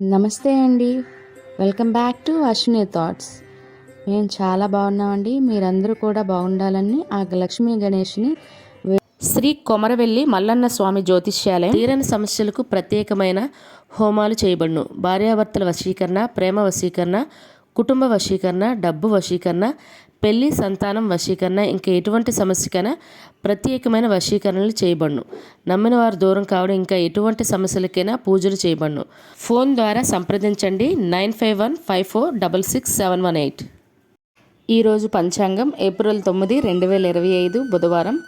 నమస్తే అండి. Welcome back to Ashwini thoughts. మేము చాలా బాగున్నామండి. మీరందరూ కూడా బాగుండాలని ఆ లక్ష్మీ గణేష్ని శ్రీ కొమరవెల్లి మల్లన్న స్వామి జ్యోతిష్యాలయం తీరని సమస్యలకు ప్రత్యేకమైన హోమాలు చేయబడును. భార్యాభర్తల వశీకరణ, ప్రేమ వశీకరణ, కుటుంబ వశీకరణ, డబ్బు వశీకరణ, పెళ్లి సంతానం వశీకరణ, ఇంకా ఎటువంటి సమస్యకైనా ప్రత్యేకమైన వశీకరణలు చేయబడును. నమ్మిన వారు దూరం కావడం, ఇంకా ఎటువంటి సమస్యలకైనా పూజలు చేయబడును. ఫోన్ ద్వారా సంప్రదించండి 9515466718. ఈరోజు పంచాంగం ఏప్రిల్ 9, 2025 బుధవారం.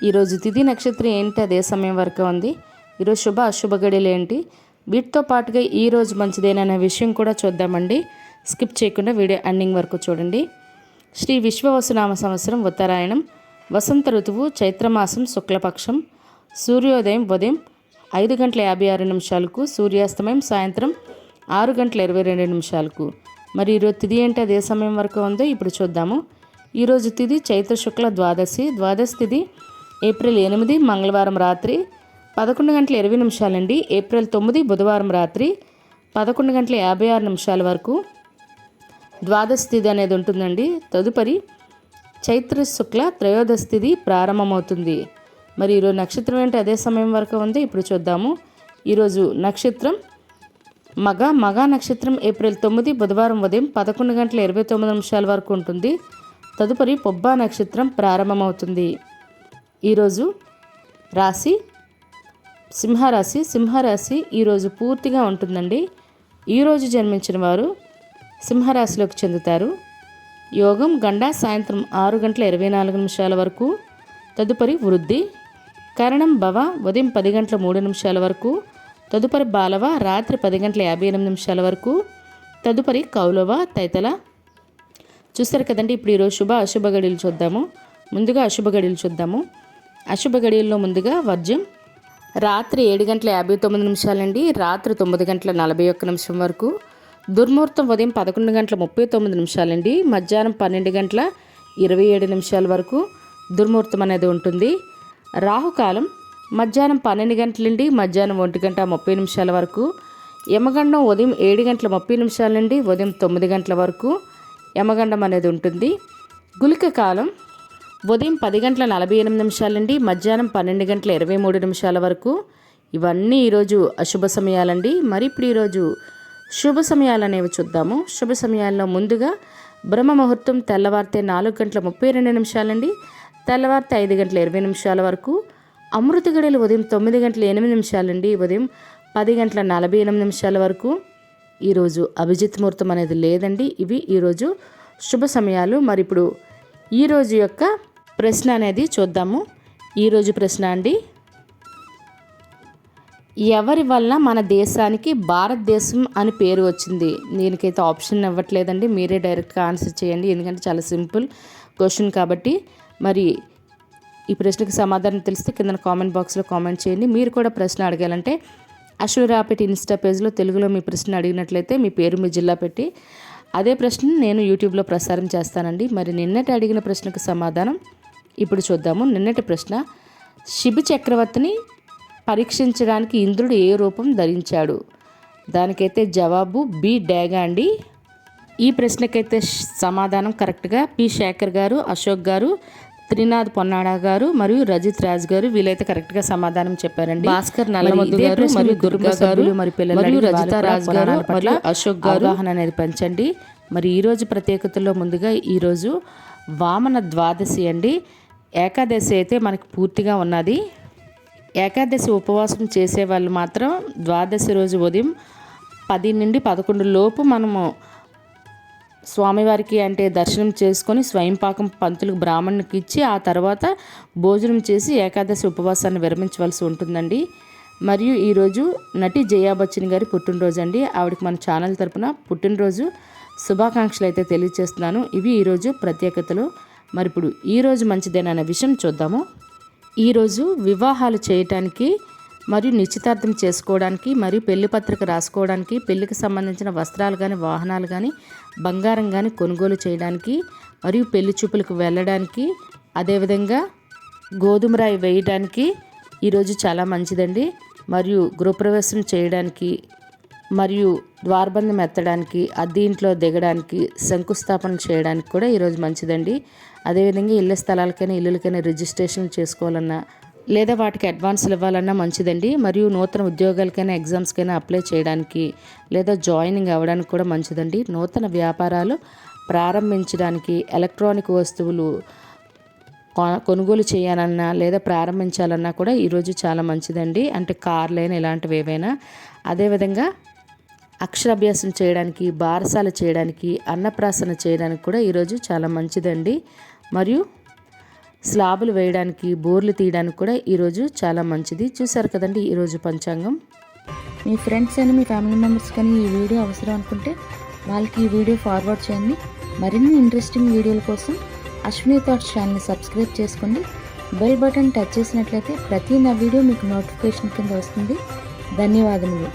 ఈరోజు తిథి నక్షత్రం ఏంటి, అదే సమయం వరకు ఉంది. ఈరోజు శుభ అశుభ గడియలు ఏంటి, వీటితో పాటుగా ఈరోజు మంచిదేననే విషయం కూడా చూద్దామండి. స్కిప్ చేయకుండా వీడియో ఎండింగ్ వరకు చూడండి. శ్రీ విశ్వవసునామ సంవత్సరం ఉత్తరాయణం, వసంత ఋతువు, చైత్రమాసం, శుక్లపక్షం. సూర్యోదయం ఉదయం 5:56, సూర్యాస్తమయం సాయంత్రం 6:22. మరి ఈరోజు తిథి ఏంటి, అదే సమయం వరకు ఉందో ఇప్పుడు చూద్దాము. ఈరోజు తిథి చైత్ర శుక్ల ద్వాదశి. ద్వాదశి తిథి ఏప్రిల్ 8 మంగళవారం రాత్రి 11:20 అండి. ఏప్రిల్ 9 బుధవారం రాత్రి 11:56 వరకు ద్వాదశి తిథి అనేది ఉంటుందండి. తదుపరి చైత్ర శుక్ల త్రయోదశి తిథి ప్రారంభమవుతుంది. మరి ఈరోజు నక్షత్రం ఏంటి, అదే సమయం వరకు ఉంది ఇప్పుడు చూద్దాము. ఈరోజు నక్షత్రం మగ నక్షత్రం ఏప్రిల్ 9 బుధవారం ఉదయం 11:29 వరకు ఉంటుంది. తదుపరి పొబ్బా నక్షత్రం ప్రారంభమవుతుంది. ఈరోజు రాశి సింహరాశి. సింహరాశి ఈరోజు పూర్తిగా ఉంటుందండి. ఈరోజు జన్మించిన వారు సింహరాశిలోకి చెందుతారు. యోగం గండ సాయంత్రం 6:24 వరకు. తదుపరి వృద్ధి. కరణం భవ ఉదయం 10:03 వరకు. తదుపరి బాలవ రాత్రి 10:58 వరకు. తదుపరి కౌలవ తైతల. చూస్తారు కదండి. ఇప్పుడు ఈరోజు శుభ అశుభ గడియలు చూద్దాము. ముందుగా అశుభ గడియలు చూద్దాము. అశుభ గడియల్లో ముందుగా వర్జ్యం రాత్రి 7:59 అండి. రాత్రి 9:41 వరకు. దుర్ముహూర్తం ఉదయం 11:39 అండి. మధ్యాహ్నం 12:27 వరకు దుర్ముహూర్తం అనేది ఉంటుంది. రాహుకాలం మధ్యాహ్నం 12 గంటల నుండి మధ్యాహ్నం 1:30 వరకు. యమగండం ఉదయం 7:30 నుండి ఉదయం 9 గంటల వరకు యమగండం అనేది ఉంటుంది. గుళిక కాలం ఉదయం 10:48 నుండి మధ్యాహ్నం 12:23 వరకు. ఇవన్నీ ఈరోజు అశుభ సమయాలండి. మరి ఇప్పుడు ఈరోజు శుభ సమయాలు అనేవి చూద్దాము. శుభ సమయాల్లో ముందుగా బ్రహ్మ ముహూర్తం తెల్లవారితే 4:32 అండి. తెల్లవారితే 5:20 వరకు. అమృత గడియలు ఉదయం 9:08 అండి. ఉదయం 10:48 వరకు. ఈరోజు అభిజిత్ ముహూర్తం అనేది లేదండి. ఇవి ఈరోజు శుభ సమయాలు. మరి ఇప్పుడు ఈరోజు యొక్క ప్రశ్న అనేది చూద్దాము. ఈరోజు ప్రశ్న అండి, ఎవరి వల్ల మన దేశానికి భారతదేశం అని పేరు వచ్చింది? దీనికైతే ఆప్షన్ ఇవ్వట్లేదండి, మీరే డైరెక్ట్గా ఆన్సర్ చేయండి, ఎందుకంటే చాలా సింపుల్ క్వశ్చన్ కాబట్టి. మరి ఈ ప్రశ్నకి సమాధానం తెలిస్తే కింద కామెంట్ బాక్స్లో కామెంట్ చేయండి. మీరు కూడా ప్రశ్న అడగాలంటే అశ్వరాపేట ఇన్స్టా పేజ్లో తెలుగులో మీ ప్రశ్న అడిగినట్లయితే మీ పేరు మీ జిల్లా పెట్టి అదే ప్రశ్నను నేను యూట్యూబ్లో ప్రసారం చేస్తానండి. మరి నిన్నటి అడిగిన ప్రశ్నకు సమాధానం ఇప్పుడు చూద్దాము. నిన్నటి ప్రశ్న, శిబి చక్రవర్తిని పరీక్షించడానికి ఇంద్రుడు ఏ రూపం ధరించాడు? దానికైతే జవాబు బి డేగా అండి. ఈ ప్రశ్నకైతే సమాధానం కరెక్ట్గా పి శేఖర్ గారు, అశోక్ గారు, త్రినాథ్ పొన్నాడా గారు మరియు రజిత్ రాజ్ గారు వీళ్ళైతే కరెక్ట్గా సమాధానం చెప్పారండి. భాస్కర్ నల్లమద్దు గారు మరియు దుర్గా గారు మరియు రజిత రాజ్ గారు మరియు అశోక్ గారు అవగాహన అనేది పెంచండి. మరి ఈరోజు ప్రత్యేకతల్లో ముందుగా ఈరోజు వామన ద్వాదశి అండి. ఏకాదశి అయితే మనకి పూర్తిగా ఉన్నది. ఏకాదశి ఉపవాసం చేసే వాళ్ళు మాత్రం ద్వాదశి రోజు ఉదయం 10 నుండి 11 లోపు మనము స్వామివారికి అంటే దర్శనం చేసుకొని స్వయంపాకం పంతులకు బ్రాహ్మణునికి ఇచ్చి ఆ తర్వాత భోజనం చేసి ఏకాదశి ఉపవాసాన్ని విరమించవలసి ఉంటుందండి. మరియు ఈరోజు నటి జయా బచ్చన్ గారి పుట్టినరోజు అండి. ఆవిడకి మన ఛానల్ తరపున పుట్టినరోజు శుభాకాంక్షలు అయితే తెలియజేస్తున్నాను. ఇవి ఈరోజు ప్రత్యేకతలు. మరి ఇప్పుడు ఈరోజు మంచిదేనన్న విషయం చూద్దాము. ఈరోజు వివాహాలు చేయటానికి మరియు నిశ్చితార్థం చేసుకోవడానికి మరియు పెళ్లి పత్రిక రాసుకోవడానికి, పెళ్లికి సంబంధించిన వస్త్రాలు కానీ వాహనాలు కానీ బంగారం కానీ కొనుగోలు చేయడానికి మరియు పెళ్లి చూపులకు వెళ్ళడానికి, అదేవిధంగా గోధుమ రాయి వేయడానికి ఈరోజు చాలా మంచిదండి. మరియు గృహప్రవేశం చేయడానికి మరియు ద్వారబంధం ఎత్తడానికి దీంట్లో దిగడానికి శంకుస్థాపన చేయడానికి కూడా ఈరోజు మంచిదండి. అదేవిధంగా ఇళ్ల స్థలాలకైనా ఇల్లులకైనా రిజిస్ట్రేషన్ చేసుకోవాలన్నా లేదా వాటికి అడ్వాన్స్లు ఇవ్వాలన్నా మంచిదండి. మరియు నూతన ఉద్యోగాలకైనా ఎగ్జామ్స్కైనా అప్లై చేయడానికి లేదా జాయినింగ్ అవ్వడానికి కూడా మంచిదండి. నూతన వ్యాపారాలు ప్రారంభించడానికి ఎలక్ట్రానిక్ వస్తువులు కొనుగోలు చేయాలన్నా లేదా ప్రారంభించాలన్నా కూడా ఈరోజు చాలా మంచిదండి. అంటే కార్లైనా ఇలాంటివి ఏవైనా. అదేవిధంగా అక్షరాభ్యాసం చేయడానికి, బారసాల చేయడానికి, అన్నప్రాసన చేయడానికి కూడా ఈరోజు చాలా మంచిదండి. మరియు స్లాబులు వేయడానికి, బోర్లు తీయడానికి కూడా ఈరోజు చాలా మంచిది. చూసారు కదండి ఈరోజు పంచాంగం. మీ ఫ్రెండ్స్ అయినా మీ ఫ్యామిలీ మెంబర్స్ కానీ ఈ వీడియో అవసరం అనుకుంటే వాళ్ళకి ఈ వీడియో ఫార్వర్డ్ చేయండి. మరిన్ని ఇంట్రెస్టింగ్ వీడియోల కోసం అశ్విని థాట్స్ ఛానల్ని సబ్స్క్రైబ్ చేసుకోండి. బెల్ బటన్ టచ్ చేసినట్లయితే ప్రతి నా వీడియో మీకు నోటిఫికేషన్ కింద వస్తుంది. ధన్యవాదములు.